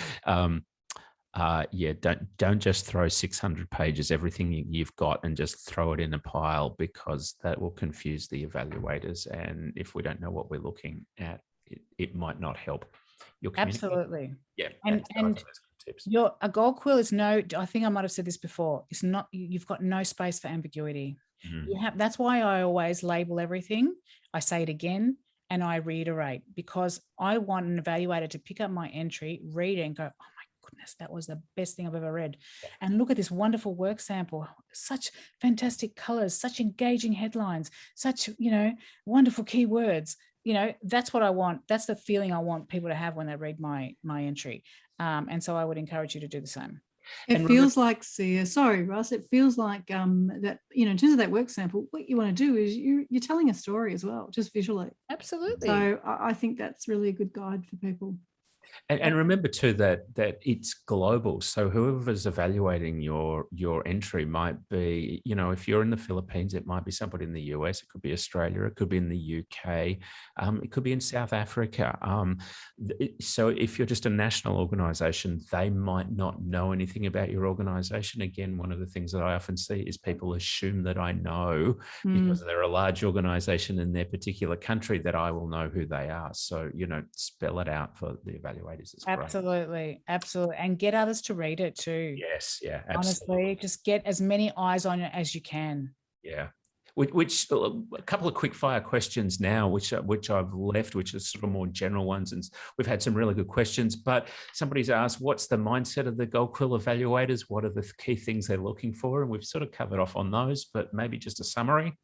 yeah, don't just throw 600 pages, everything you've got, and just throw it in a pile, because that will confuse the evaluators. And if we don't know what we're looking at, it might not help your communication. Absolutely. Yeah. And tips. A gold quill is I think I might have said this before, it's not, you've got no space for ambiguity. That's why I always label everything. I say it again and I reiterate, because I want an evaluator to pick up my entry, read it, and go, oh my goodness, that was the best thing I've ever read. And look at this wonderful work sample, such fantastic colors, such engaging headlines, such, you know, wonderful keywords. You know, that's what I want. That's the feeling I want people to have when they read my entry. And so I would encourage you to do the same. It feels like, Sia, sorry, Russ, it feels like that, you know, in terms of that work sample, what you want to do is you're telling a story as well, just visually. Absolutely. So I think that's really a good guide for people. And remember too that it's global. So whoever's evaluating your entry might be, you know, if you're in the Philippines, it might be somebody in the US, it could be Australia, it could be in the UK, it could be in South Africa. So if you're just a national organization, they might not know anything about your organization. Again, one of the things that I often see is people assume that I know because they're a large organization in their particular country, that I will know who they are. So, you know, spell it out for the evaluators. Absolutely. And get others to read it too. Yes, yeah, absolutely. Honestly, just get as many eyes on it as you can. Yeah. Which a couple of quick fire questions now, which I've left, which are sort of more general ones, and we've had some really good questions. But somebody's asked, what's the mindset of the Gold Quill evaluators? What are the key things they're looking for? And we've sort of covered off on those, but maybe just a summary.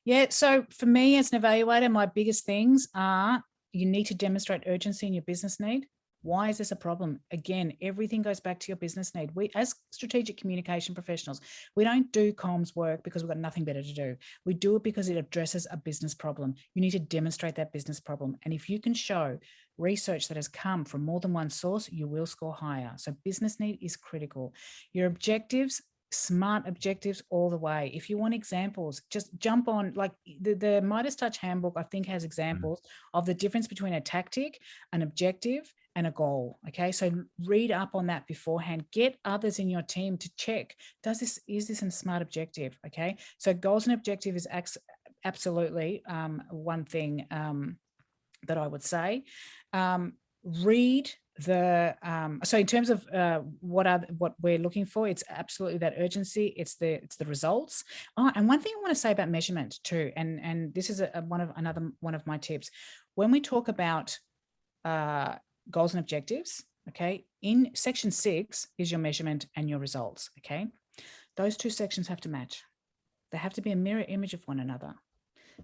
Yeah. So for me as an evaluator, my biggest things are, you need to demonstrate urgency in your business need. Why is this a problem? Again, everything goes back to your business need. We, as strategic communication professionals, we don't do comms work because we've got nothing better to do. We do it because it addresses a business problem. You need to demonstrate that business problem. And if you can show research that has come from more than one source, you will score higher. So business need is critical. Your objectives, smart objectives all the way. If you want examples, just jump on, like the Midas Touch handbook, I think, has examples of the difference between a tactic, an objective, and a goal. Okay, so read up on that beforehand. Get others in your team to check, is this a smart objective? Okay, so goals and objective is absolutely one thing that I would say. Read so in terms of what we're looking for, it's absolutely that urgency, it's the results. And one thing I want to say about measurement too, and this is another one of my tips. When we talk about goals and objectives, okay, in section 6 is your measurement and your results. Okay, those two sections have to match. They have to be a mirror image of one another.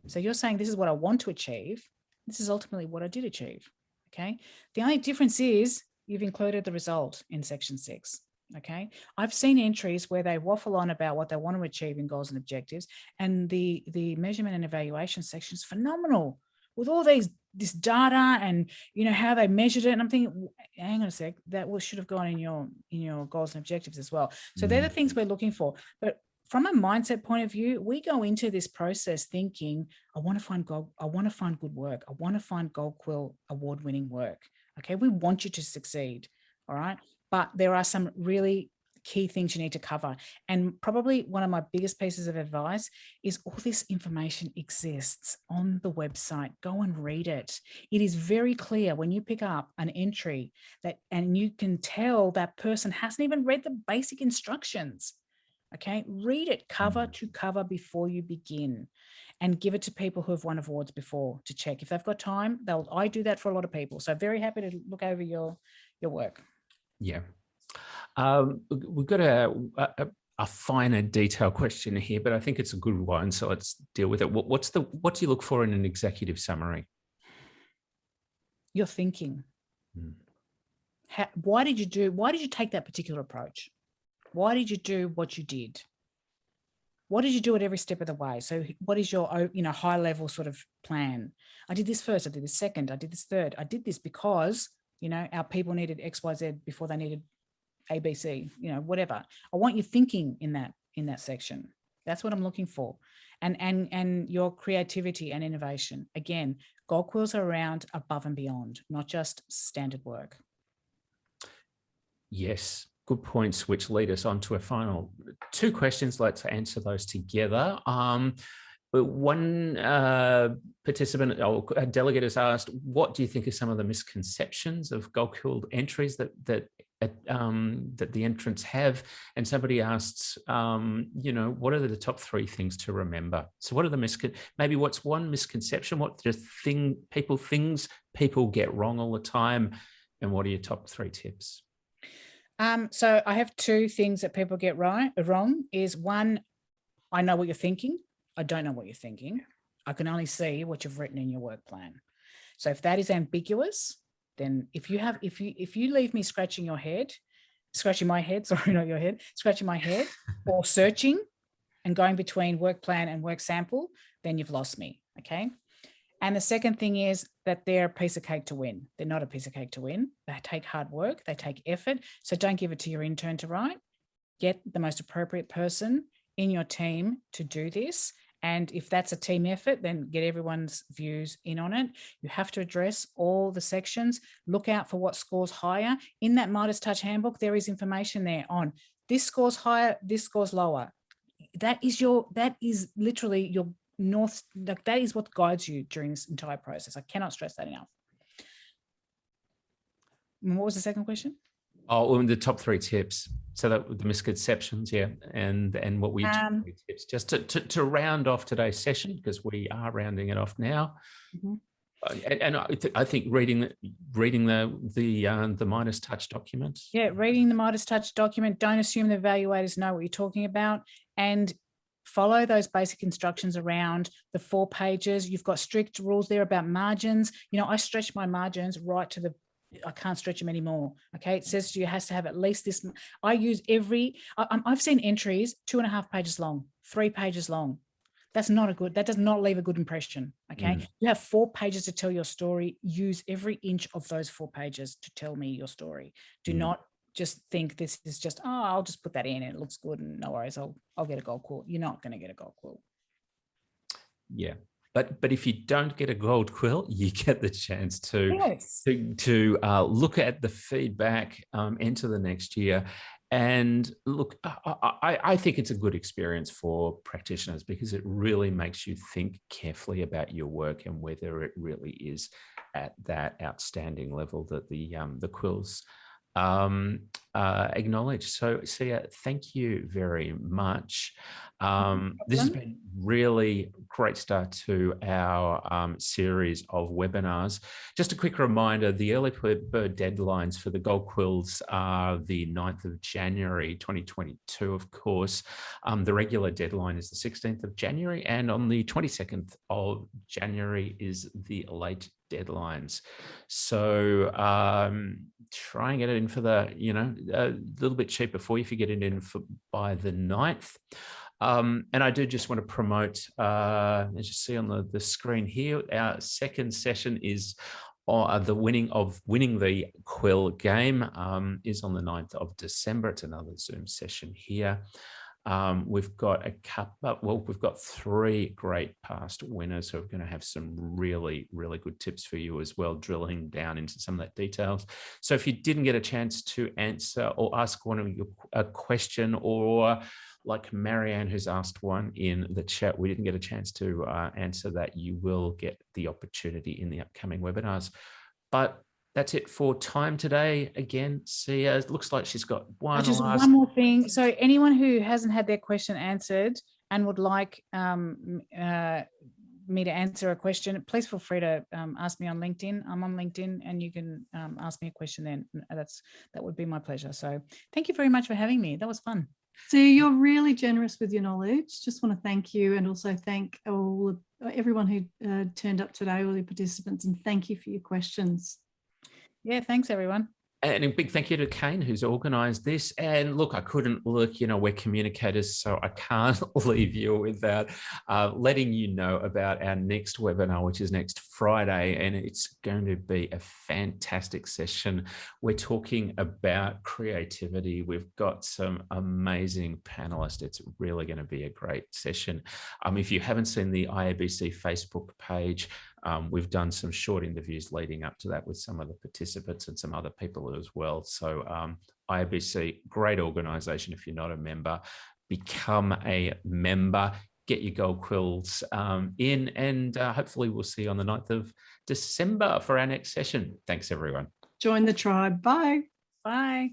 So you're saying, this is what I want to achieve, this is ultimately what I did achieve. Okay, the only difference is you've included the result in section 6. Okay, I've seen entries where they waffle on about what they want to achieve in goals and objectives, and the measurement and evaluation section is phenomenal with all this data and, you know, how they measured it. And I'm thinking, hang on a sec, that should have gone in your goals and objectives as well. So they're the things we're looking for. But from a mindset point of view, we go into this process thinking, I want to find good work. I want to find Gold Quill award-winning work. Okay, we want you to succeed. All right, but there are some really key things you need to cover. And probably one of my biggest pieces of advice is, all this information exists on the website. Go and read it. It is very clear when you pick up an entry and you can tell that person hasn't even read the basic instructions. Okay, read it cover to cover before you begin, and give it to people who have won awards before to check. If they've got time, I do that for a lot of people. So very happy to look over your work. Yeah. We've got a finer detail question here, but I think it's a good one. So let's deal with it. What do you look for in an executive summary? Your thinking. Why did you take that particular approach? Why did you do what you did? What did you do at every step of the way? So what is your, high level sort of plan? I did this first, I did this second, I did this third. I did this because, our people needed X, Y, Z before they needed ABC, whatever. I want you thinking in that section. That's what I'm looking for. And your creativity and innovation. Again, Gold Quills are around above and beyond, not just standard work. Yes, good points, which lead us on to a final 2 questions. Let's answer those together. One participant or a delegate has asked, what do you think are some of the misconceptions of Gold Quill entries that the entrants have? And somebody asks, what are the top 3 things to remember? So what are the maybe what's one misconception? What the things people get wrong all the time? And what are your top 3 tips? So I have 2 things that people get wrong is, one, I know what you're thinking. I don't know what you're thinking. I can only see what you've written in your work plan. So if that is ambiguous, then if you leave me scratching my head, scratching my head, or searching and going between work plan and work sample, then you've lost me. Okay. And the second thing is that they're a piece of cake to win. They're not a piece of cake to win. They take hard work. They take effort. So don't give it to your intern to write. Get the most appropriate person in your team to do this. And if that's a team effort, then get everyone's views in on it. You have to address all the sections. Look out for what scores higher. In that Midas Touch handbook, there is information there on this scores higher, this scores lower. That is literally your north, like that is what guides you during this entire process. I cannot stress that enough. And what was the second question? Oh, well, the top 3 tips. So that the misconceptions, yeah, and what we tips just to round off today's session, because we are rounding it off now. And I think reading the Midas Touch document. Yeah, reading the Midas Touch document. Don't assume the evaluators know what you're talking about, and follow those basic instructions around the 4 pages. You've got strict rules there about margins. I stretch my margins right to I can't stretch them anymore. Okay. It says you has to have at least this. I use I've seen entries 2.5 pages long, 3 pages long. That does not leave a good impression. Okay. You have 4 pages to tell your story. Use every inch of those 4 pages to tell me your story. Do not just think this is just, I'll just put that in and it looks good and no worries, I'll get a Gold Quill. You're not going to get a Gold Quill. Yeah. But if you don't get a Gold Quill, you get the chance to look at the feedback into the next year. And look, I think it's a good experience for practitioners, because it really makes you think carefully about your work and whether it really is at that outstanding level that the Quills acknowledge. So Sia, thank you very much. This has been really great start to our series of webinars. Just a quick reminder, the early bird deadlines for the Gold Quills are the 9th of January 2022, of course. The regular deadline is the 16th of January, and on the 22nd of January is the late deadlines. So try and get it in for the, a little bit cheaper for you if you get it in by the 9th. And I do just want to promote, as you see on the screen here, our second session is the winning the Quill game is on the 9th of December. It's another Zoom session here. We've got we've got 3 great past winners who are going to have some really, really good tips for you as well, drilling down into some of that details. So if you didn't get a chance to answer or ask one of you a question, or like Marianne, who's asked one in the chat, we didn't get a chance to answer that, you will get the opportunity in the upcoming webinars. But that's it for time today. Again, Sia, it looks like she's got one Just last. one more thing. So anyone who hasn't had their question answered and would like me to answer a question, please feel free to ask me on LinkedIn. I'm on LinkedIn, and you can ask me a question then. That would be my pleasure. So thank you very much for having me. That was fun. So you're really generous with your knowledge. Just want to thank you, and also thank everyone who turned up today, all the participants, and thank you for your questions. Yeah, thanks everyone. And a big thank you to Kane, who's organised this. And look, I couldn't look, we're communicators, so I can't leave you without letting you know about our next webinar, which is next Friday. And it's going to be a fantastic session. We're talking about creativity. We've got some amazing panelists. It's really going to be a great session. If you haven't seen the IABC Facebook page, we've done some short interviews leading up to that with some of the participants and some other people as well. So IABC, great organisation. If you're not a member, become a member, get your Gold Quills in, and hopefully we'll see you on the 9th of December for our next session. Thanks, everyone. Join the tribe. Bye. Bye.